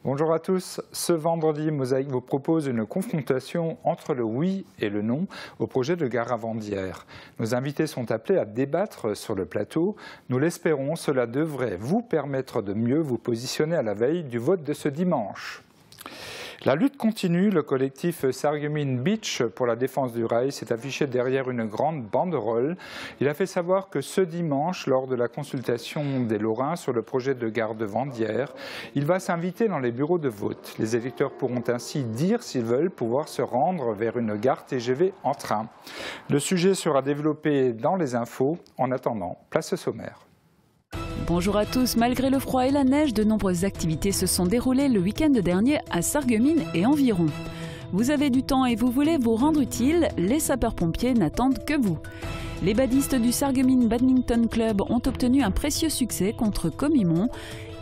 Bonjour à tous. Ce vendredi, Mosaïque vous propose une confrontation entre le oui et le non au projet de gare à Vandières. Nos invités sont appelés à débattre sur le plateau. Nous l'espérons, cela devrait vous permettre de mieux vous positionner à la veille du vote de ce dimanche. La lutte continue. Le collectif Sarreguemines Beach pour la défense du rail s'est affiché derrière une grande banderole. Il a fait savoir que ce dimanche, lors de la consultation des Lorrains sur le projet de gare de Vandières, il va s'inviter dans les bureaux de vote. Les électeurs pourront ainsi dire s'ils veulent pouvoir se rendre vers une gare TGV en train. Le sujet sera développé dans les infos. En attendant, place au sommaire. Bonjour à tous. Malgré le froid et la neige, de nombreuses activités se sont déroulées le week-end dernier à Sarreguemines et environ. Vous avez du temps et vous voulez vous rendre utile, les sapeurs-pompiers n'attendent que vous. Les badistes du Sarreguemines Badminton Club ont obtenu un précieux succès contre Comimont.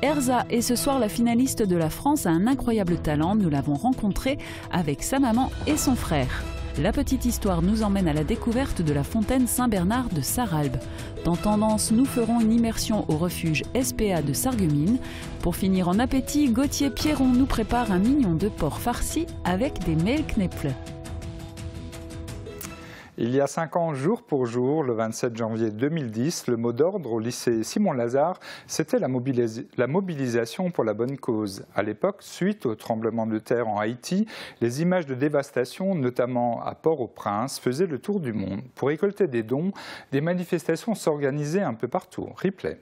Erza est ce soir la finaliste de la France, a un incroyable talent. Nous l'avons rencontrée avec sa maman et son frère. La petite histoire nous emmène à la découverte de la fontaine Saint-Bernard de Sarralbe. Dans Tendance, nous ferons une immersion au refuge SPA de Sarreguemines. Pour finir en appétit, Gauthier Pierron nous prépare un mignon de porc farci avec des Mehlkneppel. Il y a 5 ans, jour pour jour, le 27 janvier 2010, le mot d'ordre au lycée Simon-Lazare, c'était la mobilisation pour la bonne cause. À l'époque, suite au tremblement de terre en Haïti, les images de dévastation, notamment à Port-au-Prince, faisaient le tour du monde. Pour récolter des dons, des manifestations s'organisaient un peu partout. Replay.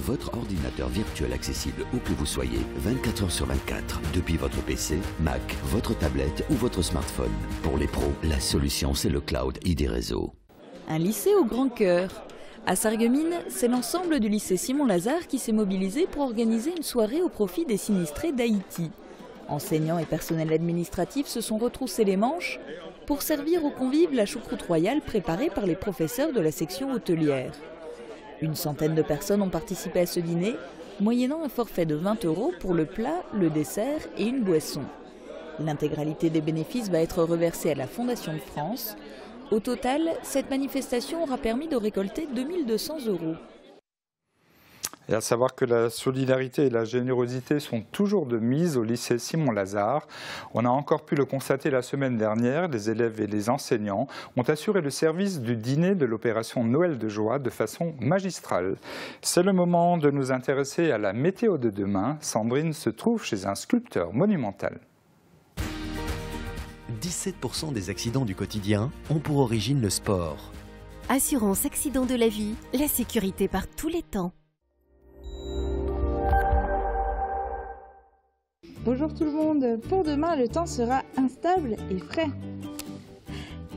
Votre ordinateur virtuel accessible où que vous soyez, 24 heures sur 24, depuis votre PC, Mac, votre tablette ou votre smartphone. Pour les pros, la solution c'est le cloud ID Réseau. Un lycée au grand cœur. À Sarreguemines, c'est l'ensemble du lycée Simon-Lazare qui s'est mobilisé pour organiser une soirée au profit des sinistrés d'Haïti. Enseignants et personnel administratif se sont retroussés les manches pour servir aux convives la choucroute royale préparée par les professeurs de la section hôtelière. Une centaine de personnes ont participé à ce dîner, moyennant un forfait de 20 € pour le plat, le dessert et une boisson. L'intégralité des bénéfices va être reversée à la Fondation de France. Au total, cette manifestation aura permis de récolter 2 200 €. Et à savoir que la solidarité et la générosité sont toujours de mise au lycée Simon-Lazare. On a encore pu le constater la semaine dernière, les élèves et les enseignants ont assuré le service du dîner de l'opération Noël de joie de façon magistrale. C'est le moment de nous intéresser à la météo de demain. Sandrine se trouve chez un sculpteur monumental. 17% des accidents du quotidien ont pour origine le sport. Assurance accident de la vie, la sécurité par tous les temps. Bonjour tout le monde, pour demain le temps sera instable et frais.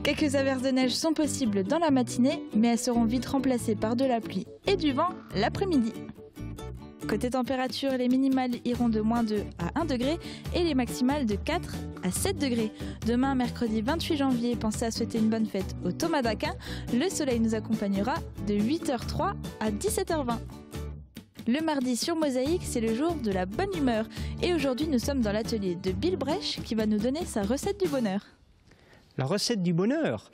Quelques averses de neige sont possibles dans la matinée, mais elles seront vite remplacées par de la pluie et du vent l'après-midi. Côté température, les minimales iront de -2 à 1 degré et les maximales de 4 à 7 degrés. Demain, mercredi 28 janvier, pensez à souhaiter une bonne fête au Thomas d'Aquin. Le soleil nous accompagnera de 8h03 à 17h20. Le mardi sur Mosaïque, c'est le jour de la bonne humeur. Et aujourd'hui, nous sommes dans l'atelier de Bill Brech qui va nous donner sa recette du bonheur. La recette du bonheur,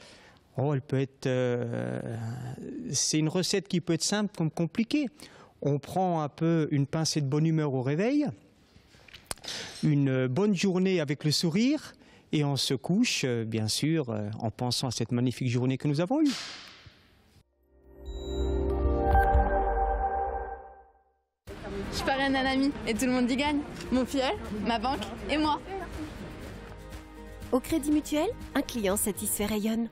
elle peut être, c'est une recette qui peut être simple comme compliquée. On prend un peu une pincée de bonne humeur au réveil, une bonne journée avec le sourire et on se couche, bien sûr, en pensant à cette magnifique journée que nous avons eue. Je parraine un ami et tout le monde y gagne. Mon filleul, ma banque et moi. Au Crédit Mutuel, un client satisfait rayonne.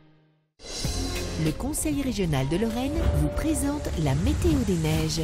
Le Conseil régional de Lorraine vous présente la météo des neiges.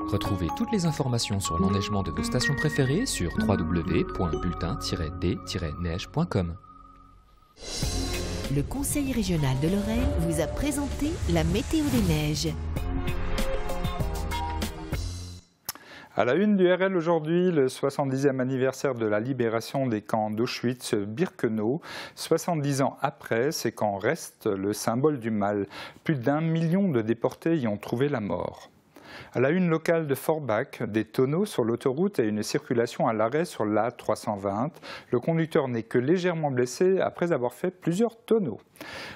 Retrouvez toutes les informations sur l'enneigement de vos stations préférées sur www.bulletin-d-neige.com. Le Conseil régional de Lorraine vous a présenté la météo des neiges. À la une du RL aujourd'hui, le 70e anniversaire de la libération des camps d'Auschwitz-Birkenau. 70 ans après, ces camps restent le symbole du mal. Plus d'1 million de déportés y ont trouvé la mort. À la une locale de Forbach, des tonneaux sur l'autoroute et une circulation à l'arrêt sur l'A320. Le conducteur n'est que légèrement blessé après avoir fait plusieurs tonneaux.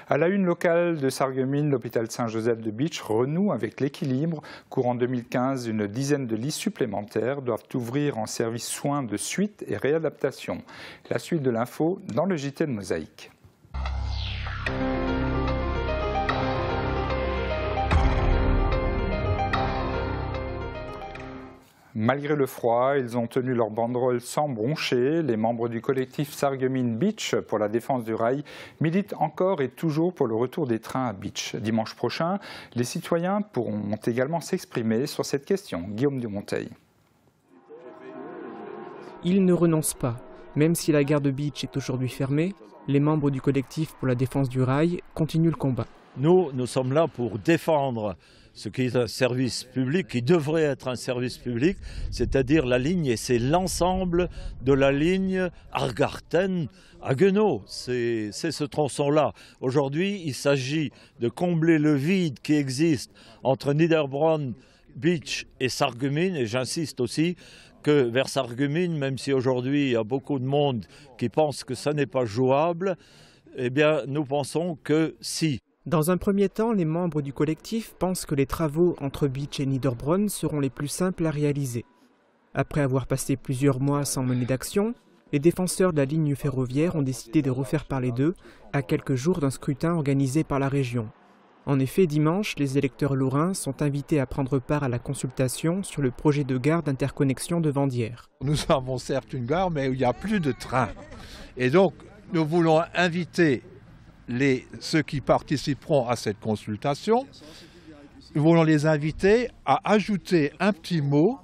À la une locale de Sarreguemines, l'hôpital Saint-Joseph de Bitche renoue avec l'équilibre. Courant 2015, une dizaine de lits supplémentaires doivent ouvrir en service soins de suite et réadaptation. La suite de l'info dans le JT de Mosaïque. Malgré le froid, ils ont tenu leur banderole sans broncher. Les membres du collectif Sarreguemines Bitche pour la défense du rail militent encore et toujours pour le retour des trains à Bitche. Dimanche prochain, les citoyens pourront également s'exprimer sur cette question. Guillaume Dumonteil. Ils ne renoncent pas. Même si la gare de Bitche est aujourd'hui fermée, les membres du collectif pour la défense du rail continuent le combat. Nous sommes là pour défendre ce qui est un service public, qui devrait être un service public, c'est-à-dire la ligne, et c'est l'ensemble de la ligne Argarten-Haguenau. C'est ce tronçon-là. Aujourd'hui, il s'agit de combler le vide qui existe entre Niederbronn, Bitche et Sarreguemines, et j'insiste aussi que vers Sarreguemines, même si aujourd'hui il y a beaucoup de monde qui pense que ça n'est pas jouable, eh bien nous pensons que si. Dans un premier temps, les membres du collectif pensent que les travaux entre Bitche et Niederbronn seront les plus simples à réaliser. Après avoir passé plusieurs mois sans mener d'action, les défenseurs de la ligne ferroviaire ont décidé de refaire parler d'eux à quelques jours d'un scrutin organisé par la région. En effet, dimanche, les électeurs lorrains sont invités à prendre part à la consultation sur le projet de gare d'interconnexion de Vandières. Nous avons certes une gare, mais où il n'y a plus de train. Et donc, nous voulons inviter ceux qui participeront à cette consultation, nous voulons les inviter à ajouter un petit mot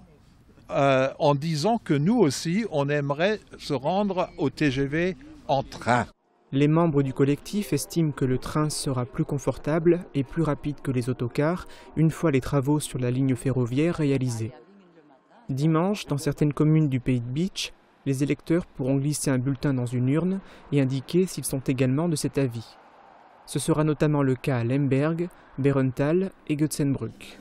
en disant que nous aussi, on aimerait se rendre au TGV en train. Les membres du collectif estiment que le train sera plus confortable et plus rapide que les autocars une fois les travaux sur la ligne ferroviaire réalisés. Dimanche, dans certaines communes du pays de Bitche, les électeurs pourront glisser un bulletin dans une urne et indiquer s'ils sont également de cet avis. Ce sera notamment le cas à Lemberg, Bärental et Götzenbrück.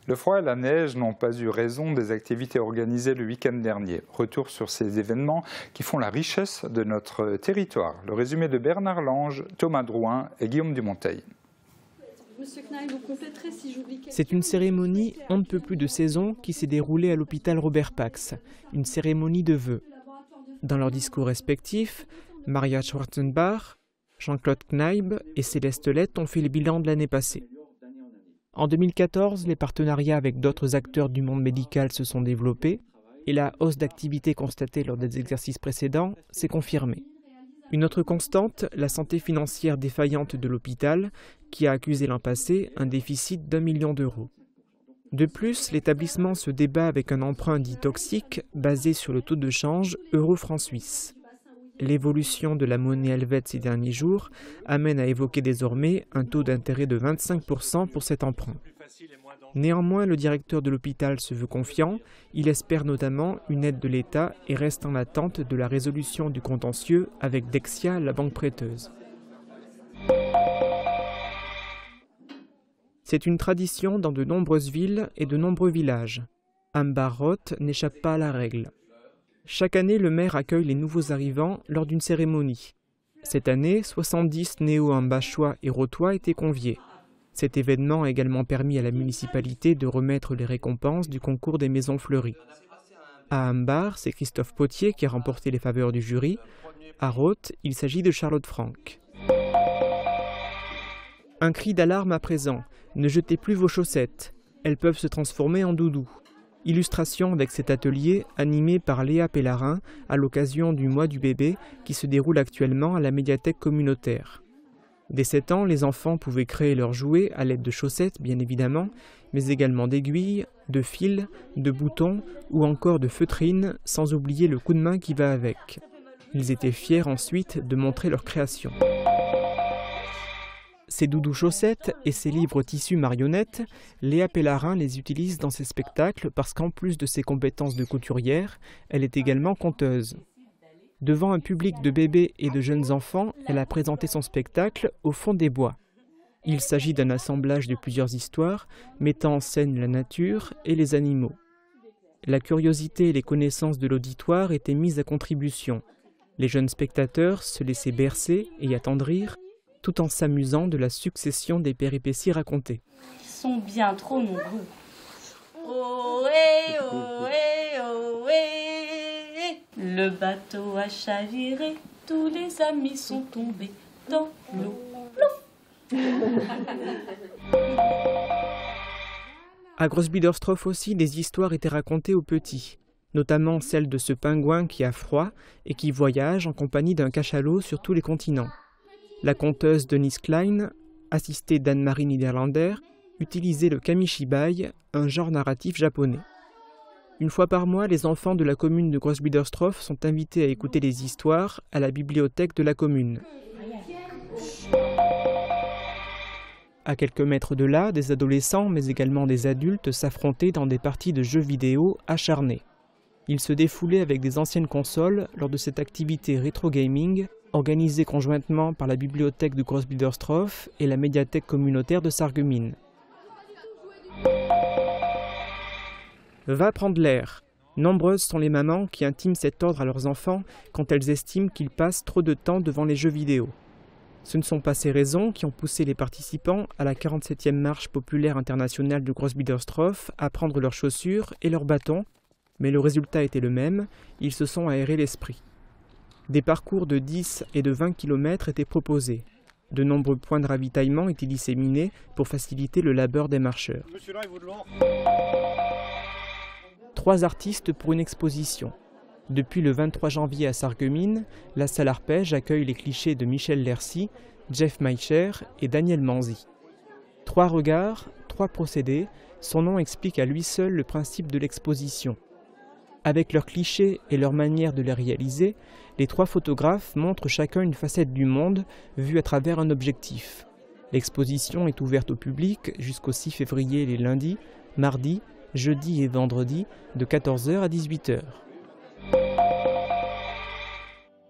Le froid et la neige n'ont pas eu raison des activités organisées le week-end dernier. Retour sur ces événements qui font la richesse de notre territoire. Le résumé de Bernard Lange, Thomas Drouin et Guillaume Dumonteil. C'est une cérémonie on ne peut plus de saison qui s'est déroulée à l'hôpital Robert Pax, une cérémonie de vœux. Dans leurs discours respectifs, Maria Schwarzenbach, Jean-Claude Kneib et Céleste Lett ont fait le bilan de l'année passée. En 2014, les partenariats avec d'autres acteurs du monde médical se sont développés et la hausse d'activité constatée lors des exercices précédents s'est confirmée. Une autre constante, la santé financière défaillante de l'hôpital, qui a accusé l'an passé un déficit d'1 million d'euros. De plus, l'établissement se débat avec un emprunt dit toxique basé sur le taux de change euro-franc suisse. L'évolution de la monnaie helvète ces derniers jours amène à évoquer désormais un taux d'intérêt de 25% pour cet emprunt. Néanmoins, le directeur de l'hôpital se veut confiant. Il espère notamment une aide de l'État et reste en attente de la résolution du contentieux avec Dexia, la banque prêteuse. C'est une tradition dans de nombreuses villes et de nombreux villages. Ambar-Roth n'échappe pas à la règle. Chaque année, le maire accueille les nouveaux arrivants lors d'une cérémonie. Cette année, 70 néo-ambachois et rothois étaient conviés. Cet événement a également permis à la municipalité de remettre les récompenses du concours des maisons fleuries. À Ambar, c'est Christophe Potier qui a remporté les faveurs du jury. À Roth, il s'agit de Charlotte Franck. Un cri d'alarme à présent. Ne jetez plus vos chaussettes. Elles peuvent se transformer en doudou. Illustration avec cet atelier animé par Léa Pellarin à l'occasion du mois du bébé qui se déroule actuellement à la médiathèque communautaire. Dès 7 ans, les enfants pouvaient créer leurs jouets à l'aide de chaussettes, bien évidemment, mais également d'aiguilles, de fils, de boutons ou encore de feutrines, sans oublier le coup de main qui va avec. Ils étaient fiers ensuite de montrer leur création. Ces doudous chaussettes et ces livres tissus marionnettes, Léa Pellarin les utilise dans ses spectacles parce qu'en plus de ses compétences de couturière, elle est également conteuse. Devant un public de bébés et de jeunes enfants, elle a présenté son spectacle Au fond des bois. Il s'agit d'un assemblage de plusieurs histoires mettant en scène la nature et les animaux. La curiosité et les connaissances de l'auditoire étaient mises à contribution. Les jeunes spectateurs se laissaient bercer et attendrir, tout en s'amusant de la succession des péripéties racontées. Ils sont bien trop nombreux. Ohé, ohé, ohé. Le bateau a chaviré, tous les amis sont tombés dans l'eau. À Grossbiederstroff aussi, des histoires étaient racontées aux petits, notamment celle de ce pingouin qui a froid et qui voyage en compagnie d'un cachalot sur tous les continents. La conteuse Denise Klein, assistée d'Anne-Marie Niederlander, utilisait le kamishibai, un genre narratif japonais. Une fois par mois, les enfants de la commune de Grossbiederstroff sont invités à écouter les histoires à la bibliothèque de la commune. À quelques mètres de là, des adolescents, mais également des adultes, s'affrontaient dans des parties de jeux vidéo acharnées. Ils se défoulaient avec des anciennes consoles lors de cette activité rétro-gaming organisée conjointement par la bibliothèque de Grossbiederstroff et la médiathèque communautaire de Sarreguemines. Va prendre l'air. Nombreuses sont les mamans qui intiment cet ordre à leurs enfants quand elles estiment qu'ils passent trop de temps devant les jeux vidéo. Ce ne sont pas ces raisons qui ont poussé les participants à la 47e marche populaire internationale de Grossbiederstroff à prendre leurs chaussures et leurs bâtons, mais le résultat était le même, ils se sont aérés l'esprit. Des parcours de 10 et de 20 km étaient proposés. De nombreux points de ravitaillement étaient disséminés pour faciliter le labeur des marcheurs. 3 artistes pour une exposition. Depuis le 23 janvier à Sarreguemines, la salle Arpège accueille les clichés de Michel Lercy, Jeff Meicher et Daniel Manzi. 3 regards, 3 procédés, son nom explique à lui seul le principe de l'exposition. Avec leurs clichés et leur manière de les réaliser, les 3 photographes montrent chacun une facette du monde vue à travers un objectif. L'exposition est ouverte au public jusqu'au 6 février les lundis, mardis, jeudis et vendredis de 14h à 18h.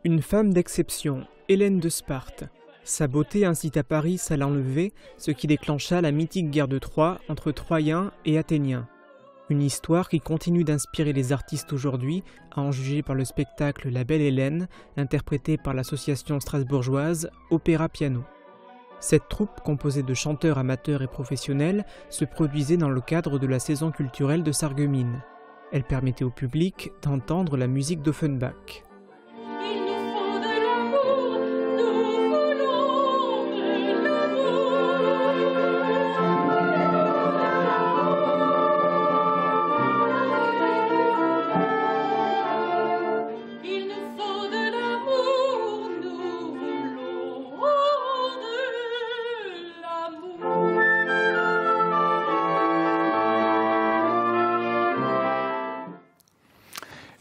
Une femme d'exception, Hélène de Sparte. Sa beauté incite à Paris à l'enlever, ce qui déclencha la mythique guerre de Troie entre Troyens et Athéniens. Une histoire qui continue d'inspirer les artistes aujourd'hui, à en juger par le spectacle La Belle Hélène, interprété par l'association strasbourgeoise Opéra Piano. Cette troupe, composée de chanteurs amateurs et professionnels, se produisait dans le cadre de la saison culturelle de Sarreguemines. Elle permettait au public d'entendre la musique d'Offenbach.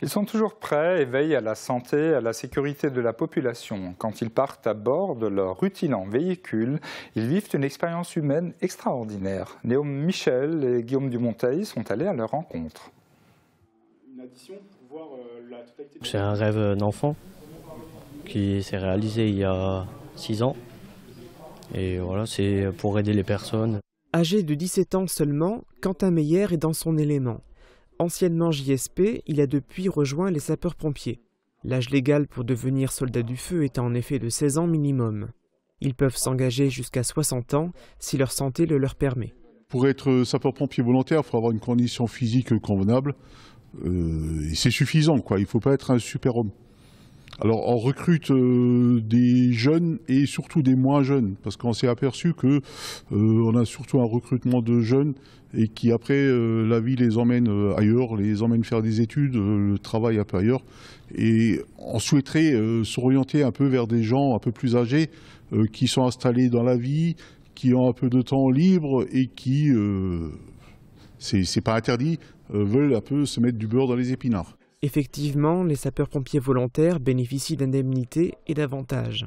Ils sont toujours prêts et veillent à la santé et à la sécurité de la population. Quand ils partent à bord de leur rutilant véhicule, ils vivent une expérience humaine extraordinaire. Néom Michel et Guillaume Dumonteil sont allés à leur rencontre. C'est un rêve d'enfant qui s'est réalisé il y a 6 ans. Et voilà, c'est pour aider les personnes. Âgé de 17 ans seulement, Quentin Meyer est dans son élément. Anciennement JSP, il a depuis rejoint les sapeurs-pompiers. L'âge légal pour devenir soldat du feu est en effet de 16 ans minimum. Ils peuvent s'engager jusqu'à 60 ans si leur santé le leur permet. Pour être sapeur-pompier volontaire, il faut avoir une condition physique convenable. Et c'est suffisant, quoi. Il ne faut pas être un super-homme. Alors on recrute des jeunes et surtout des moins jeunes, parce qu'on s'est aperçu qu'on a surtout un recrutement de jeunes et qui après la vie les emmène ailleurs, les emmène faire des études, le travail un peu ailleurs. Et on souhaiterait s'orienter un peu vers des gens un peu plus âgés qui sont installés dans la vie, qui ont un peu de temps libre et qui, c'est pas interdit, veulent un peu se mettre du beurre dans les épinards. Effectivement, les sapeurs-pompiers volontaires bénéficient d'indemnités et d'avantages.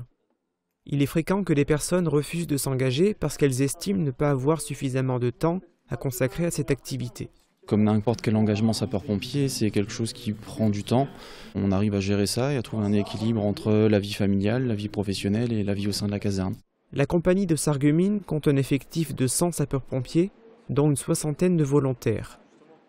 Il est fréquent que les personnes refusent de s'engager parce qu'elles estiment ne pas avoir suffisamment de temps à consacrer à cette activité. Comme n'importe quel engagement sapeur-pompier, c'est quelque chose qui prend du temps. On arrive à gérer ça et à trouver un équilibre entre la vie familiale, la vie professionnelle et la vie au sein de la caserne. La compagnie de Sarreguemines compte un effectif de 100 sapeurs-pompiers, dont une soixantaine de volontaires.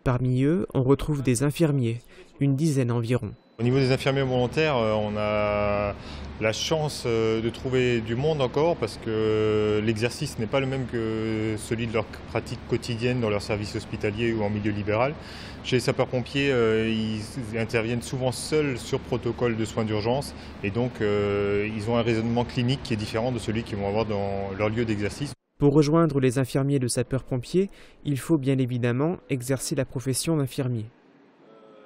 Parmi eux, on retrouve des infirmiers, une dizaine environ. Au niveau des infirmiers volontaires, on a la chance de trouver du monde encore parce que l'exercice n'est pas le même que celui de leur pratique quotidienne dans leur service hospitalier ou en milieu libéral. Chez les sapeurs-pompiers, ils interviennent souvent seuls sur protocole de soins d'urgence et donc ils ont un raisonnement clinique qui est différent de celui qu'ils vont avoir dans leur lieu d'exercice. Pour rejoindre les infirmiers de sapeurs-pompiers, il faut bien évidemment exercer la profession d'infirmier.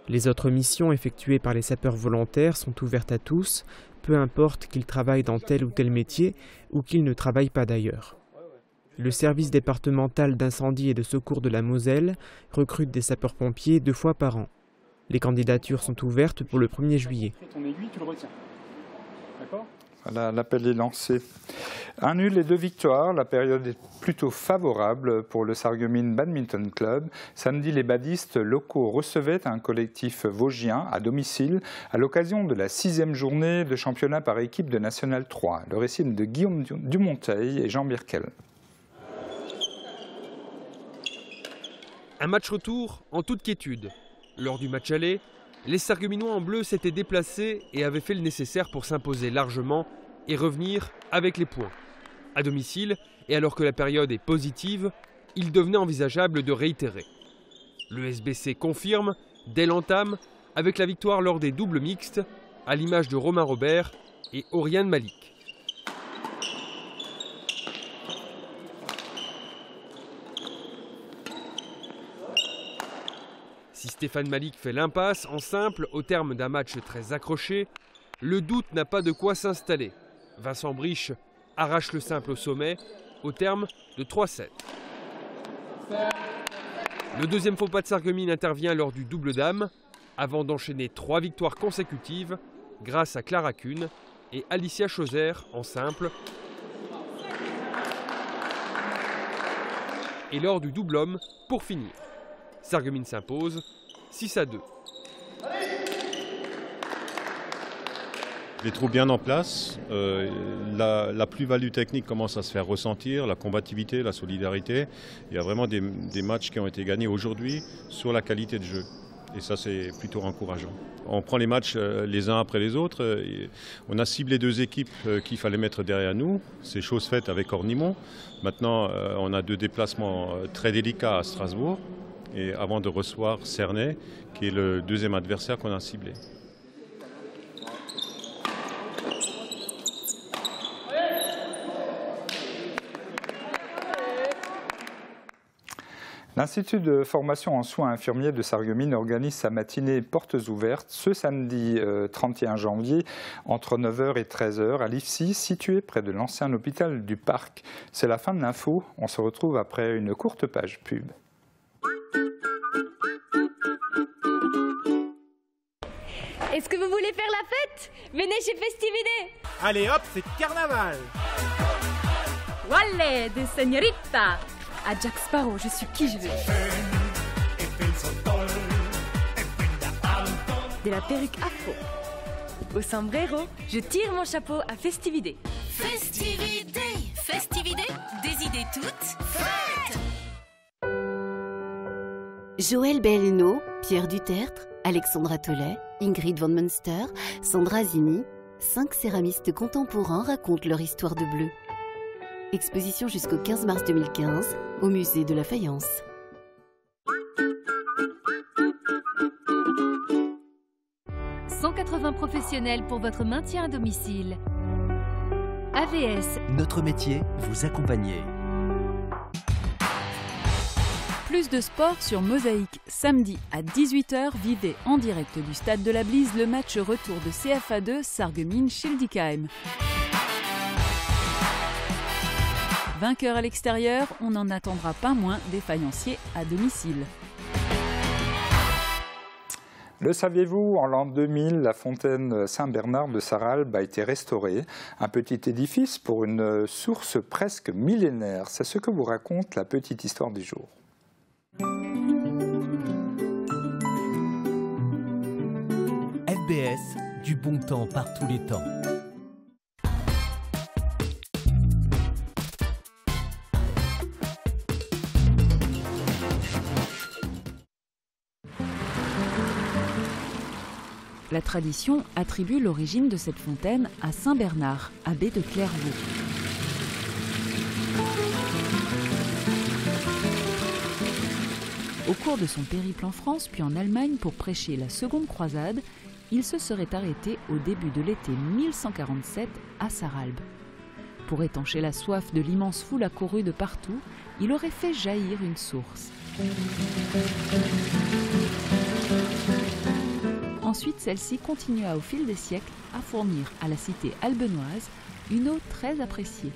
Les autres missions effectuées par les sapeurs volontaires sont ouvertes à tous, peu importe qu'ils travaillent dans tel ou tel métier ou qu'ils ne travaillent pas d'ailleurs. Le service départemental d'incendie et de secours de la Moselle recrute des sapeurs-pompiers 2 fois par an. Les candidatures sont ouvertes pour le 1er juillet. Ton aiguille, tu le retiens. D'accord ? Voilà, l'appel est lancé. 1 nul et 2 victoires, la période est plutôt favorable pour le Sarreguemines Badminton Club. Samedi, les badistes locaux recevaient un collectif vosgien à domicile à l'occasion de la 6e journée de championnat par équipe de National 3. Le récit de Guillaume Dumonteil et Jean Birkel. Un match retour en toute quiétude. Lors du match aller, les Sarregueminois en bleu s'étaient déplacés et avaient fait le nécessaire pour s'imposer largement et revenir avec les points. À domicile, et alors que la période est positive, il devenait envisageable de réitérer. Le SBC confirme, dès l'entame, avec la victoire lors des doubles mixtes, à l'image de Romain Robert et Oriane Malik. Si Stéphane Malik fait l'impasse en simple au terme d'un match très accroché, le doute n'a pas de quoi s'installer. Vincent Briche arrache le simple au sommet au terme de 3-7. Le deuxième faux pas de Sarreguemines intervient lors du double dame, avant d'enchaîner 3 victoires consécutives grâce à Clara Kuhn et Alicia Chauser en simple. Et lors du double homme pour finir. Sarreguemines s'impose 6-2. Les troupes bien en place, la plus-value technique commence à se faire ressentir, la combativité, la solidarité. Il y a vraiment des matchs qui ont été gagnés aujourd'hui sur la qualité de jeu. Et ça, c'est plutôt encourageant. On prend les matchs les uns après les autres. On a ciblé 2 équipes qu'il fallait mettre derrière nous. C'est chose faite avec Ornimont. Maintenant, on a 2 déplacements très délicats à Strasbourg. Et avant de recevoir Cernay, qui est le 2e adversaire qu'on a ciblé. L'Institut de formation en soins infirmiers de Sarreguemines organise sa matinée portes ouvertes ce samedi 31 janvier entre 9h et 13h à l'IFSI, situé près de l'ancien hôpital du Parc. C'est la fin de l'info. On se retrouve après une courte page pub. Est-ce que vous voulez faire la fête? Venez chez Festivité. Allez hop, c'est carnaval. Wallé de señorita. À Jack Sparrow, je suis qui je veux. De la perruque afro au sombrero, je tire mon chapeau à Festivité. Festivité, Festivité, des idées toutes faites. Joël Belleno, Pierre Dutertre, Alexandra Tollet, Ingrid von Munster, Sandra Zini, 5 céramistes contemporains racontent leur histoire de bleu. Exposition jusqu'au 15 mars 2015 au musée de la Faïence. « 180 professionnels pour votre maintien à domicile. AVS. Notre métier, vous accompagner. Plus de sport sur Mosaïque. Samedi à 18h, vivez en direct du stade de la Blise le match retour de CFA2 Sarreguemines-Schildikheim. Vainqueur à l'extérieur, on n'en attendra pas moins des faïenciers à domicile. Le saviez-vous, en l'an 2000, la fontaine Saint-Bernard de Sarralbe a été restaurée. Un petit édifice pour une source presque millénaire. C'est ce que vous raconte la petite histoire du jour. FBS, du bon temps par tous les temps. La tradition attribue l'origine de cette fontaine à Saint Bernard, abbé de Clairvaux. Au cours de son périple en France puis en Allemagne pour prêcher la seconde croisade, il se serait arrêté au début de l'été 1147 à Sarralbe. Pour étancher la soif de l'immense foule accourue de partout, il aurait fait jaillir une source. Ensuite, celle-ci continua au fil des siècles à fournir à la cité albenoise une eau très appréciée.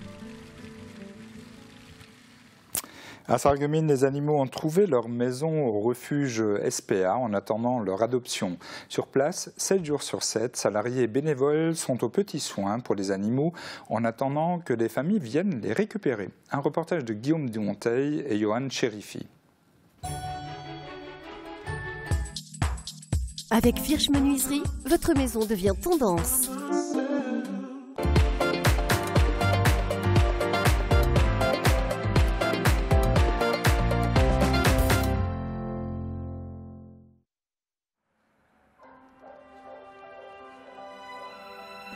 À Sarreguemines, les animaux ont trouvé leur maison au refuge SPA en attendant leur adoption. Sur place, 7 jours sur 7, salariés et bénévoles sont aux petits soins pour les animaux en attendant que les familles viennent les récupérer. Un reportage de Guillaume Dumonteil et Johan Chérifi. Avec Virch Menuiserie, votre maison devient tendance.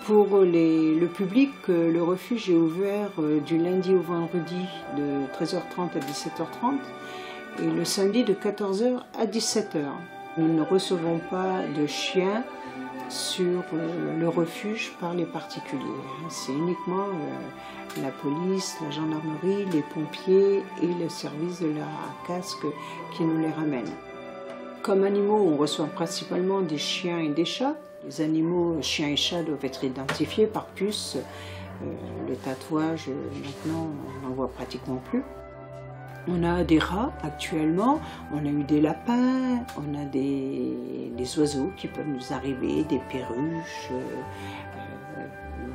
Pour le public, le refuge est ouvert du lundi au vendredi de 13h30 à 17h30 et le samedi de 14h à 17h. Nous ne recevons pas de chiens sur le refuge par les particuliers. C'est uniquement la police, la gendarmerie, les pompiers et le service de la casque qui nous les ramènent. Comme animaux, on reçoit principalement des chiens et des chats. Les animaux, chiens et chats, doivent être identifiés par puce. Le tatouage, maintenant, on n'en voit pratiquement plus. On a des rats actuellement, on a eu des lapins, on a des oiseaux qui peuvent nous arriver, des perruches,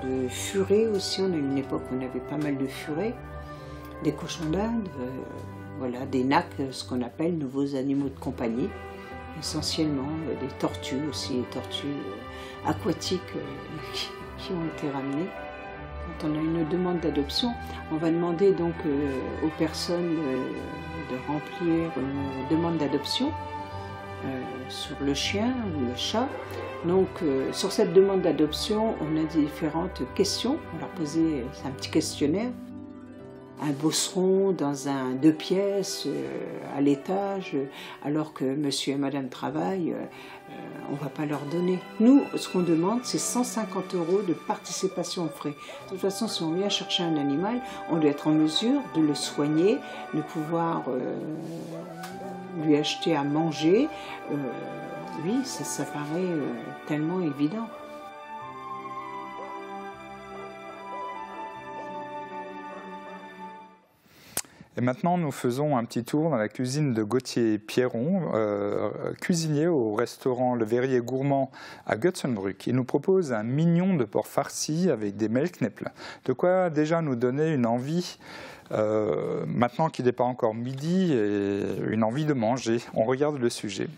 de furets aussi. On a eu une époque où on avait pas mal de furets, des cochons d'Inde, voilà, des nacs, ce qu'on appelle nouveaux animaux de compagnie. Essentiellement des tortues aussi, des tortues aquatiques qui ont été ramenées. Quand on a une demande d'adoption, on va demander donc aux personnes de remplir une demande d'adoption sur le chien ou le chat. Donc sur cette demande d'adoption, on a différentes questions. On leur posait un petit questionnaire. Un bosseron dans un 2 pièces à l'étage, alors que monsieur et madame travaillent, on ne va pas leur donner. Nous, ce qu'on demande, c'est 150 € de participation aux frais. De toute façon, si on vient chercher un animal, on doit être en mesure de le soigner, de pouvoir lui acheter à manger. Oui, ça paraît tellement évident. Et maintenant, nous faisons un petit tour dans la cuisine de Gauthier Pierron, cuisinier au restaurant Le Verrier Gourmand à Götzenbrück. Il nous propose un mignon de porc farci avec des Melknäppel. De quoi déjà nous donner une envie, maintenant qu'il n'est pas encore midi, et une envie de manger. On regarde le sujet.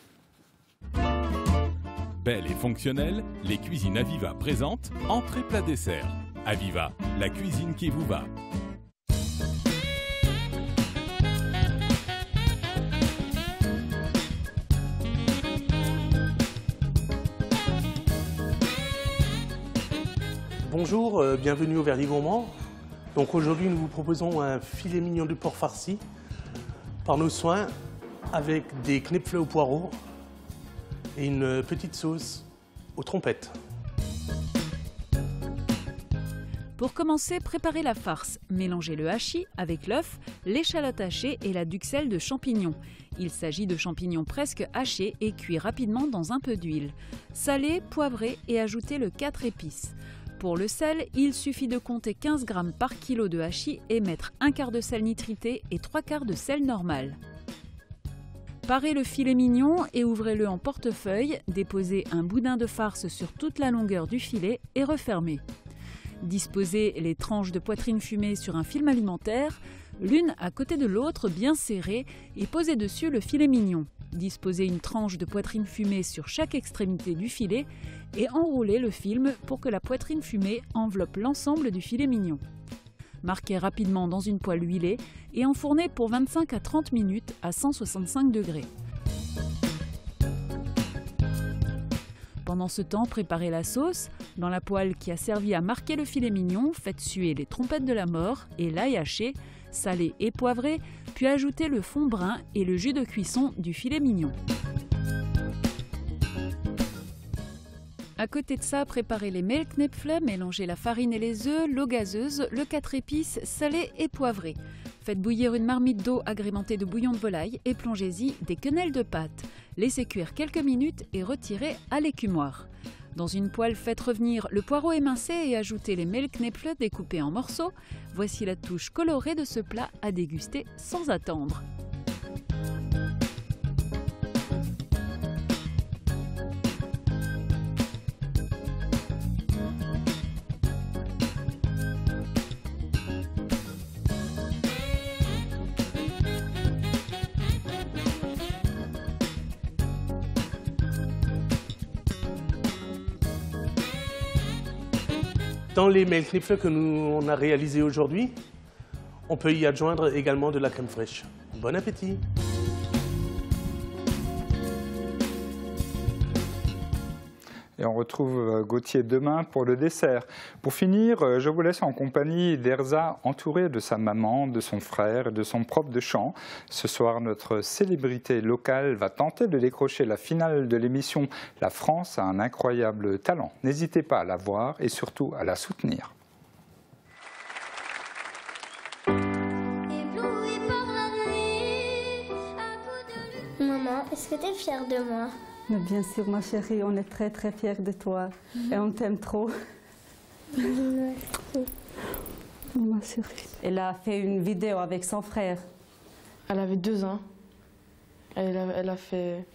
Belle et fonctionnelle, les cuisines Aviva présentent entrée plat dessert. Aviva, la cuisine qui vous va. Bonjour, bienvenue au Verrier Gourmand. Donc aujourd'hui nous vous proposons un filet mignon de porc farci par nos soins avec des knäpfle au poireau et une petite sauce aux trompettes. Pour commencer, préparez la farce. Mélangez le hachis avec l'œuf, l'échalote hachée et la duxelle de champignons. Il s'agit de champignons presque hachés et cuits rapidement dans un peu d'huile. Salez, poivrez et ajoutez le 4 épices. Pour le sel, il suffit de compter 15 g par kilo de hachis et mettre un quart de sel nitrité et 3 quarts de sel normal. Parez le filet mignon et ouvrez-le en portefeuille, déposez un boudin de farce sur toute la longueur du filet et refermez. Disposez les tranches de poitrine fumée sur un film alimentaire, l'une à côté de l'autre bien serrée, et posez dessus le filet mignon. Disposez une tranche de poitrine fumée sur chaque extrémité du filet et enroulez le film pour que la poitrine fumée enveloppe l'ensemble du filet mignon. Marquez rapidement dans une poêle huilée et enfournez pour 25 à 30 minutes à 165 degrés. Pendant ce temps, préparez la sauce. Dans la poêle qui a servi à marquer le filet mignon, faites suer les trompettes de la mort et l'ail haché, salé et poivré, puis ajoutez le fond brun et le jus de cuisson du filet mignon. À côté de ça, préparez les Mehlknöpfle, mélangez la farine et les œufs, l'eau gazeuse, le 4 épices, salé et poivré. Faites bouillir une marmite d'eau agrémentée de bouillon de volaille et plongez-y des quenelles de pâte. Laissez cuire quelques minutes et retirez à l'écumoire. Dans une poêle, faites revenir le poireau émincé et ajoutez les Mehlknöpfle découpés en morceaux. Voici la touche colorée de ce plat à déguster sans attendre. Dans les Mehlknöpfle que on a réalisés aujourd'hui, on peut y adjoindre également de la crème fraîche. Bon appétit! Et on retrouve Gauthier demain pour le dessert. Pour finir, je vous laisse en compagnie d'Erza, entourée de sa maman, de son frère et de son prof de chant. Ce soir, notre célébrité locale va tenter de décrocher la finale de l'émission « La France a un incroyable talent ». N'hésitez pas à la voir et surtout à la soutenir. Maman, est-ce que tu es fière de moi? Mais bien sûr, ma chérie, on est très très fiers de toi et on t'aime trop. Ma chérie. Elle a fait une vidéo avec son frère. Elle avait 2 ans. Elle a fait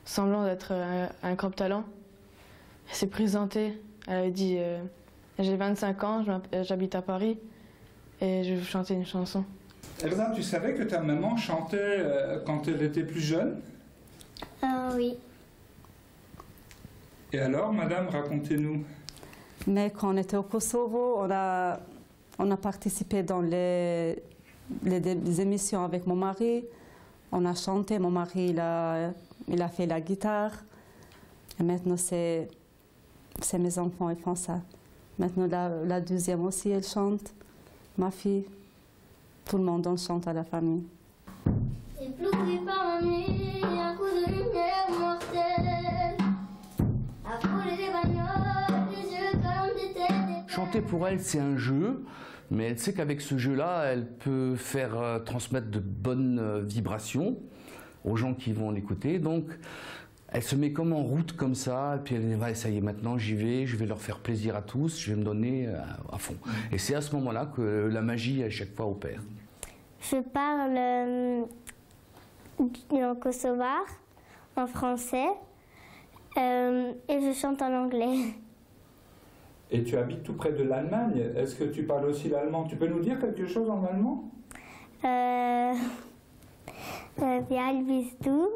semblant d'être un grand talent. Elle s'est présentée. Elle avait dit j'ai 25 ans, j'habite à Paris et je vais vous chanter une chanson. Elsa, tu savais que ta maman chantait quand elle était plus jeune? Oui. Et alors, madame, racontez-nous. Mais quand on était au Kosovo, on a participé dans les émissions avec mon mari. On a chanté, mon mari il a fait la guitare. Et maintenant, c'est mes enfants, ils font ça. Maintenant, la deuxième aussi, elle chante. Ma fille, tout le monde, on chante à la famille. Ébloui par la nuit, un coup de lumière mortelle. Chanter pour elle, c'est un jeu, mais elle sait qu'avec ce jeu-là, elle peut faire transmettre de bonnes vibrations aux gens qui vont l'écouter. Donc, elle se met comme en route comme ça, et puis elle dit, ça y est, maintenant j'y vais, je vais leur faire plaisir à tous, je vais me donner à fond. Et c'est à ce moment-là que la magie, à chaque fois, opère. Je parle en kosovar, en français, et je chante en anglais. Et tu habites tout près de l'Allemagne. Est-ce que tu parles aussi l'allemand? Tu peux nous dire quelque chose en allemand? Wie alt bist du?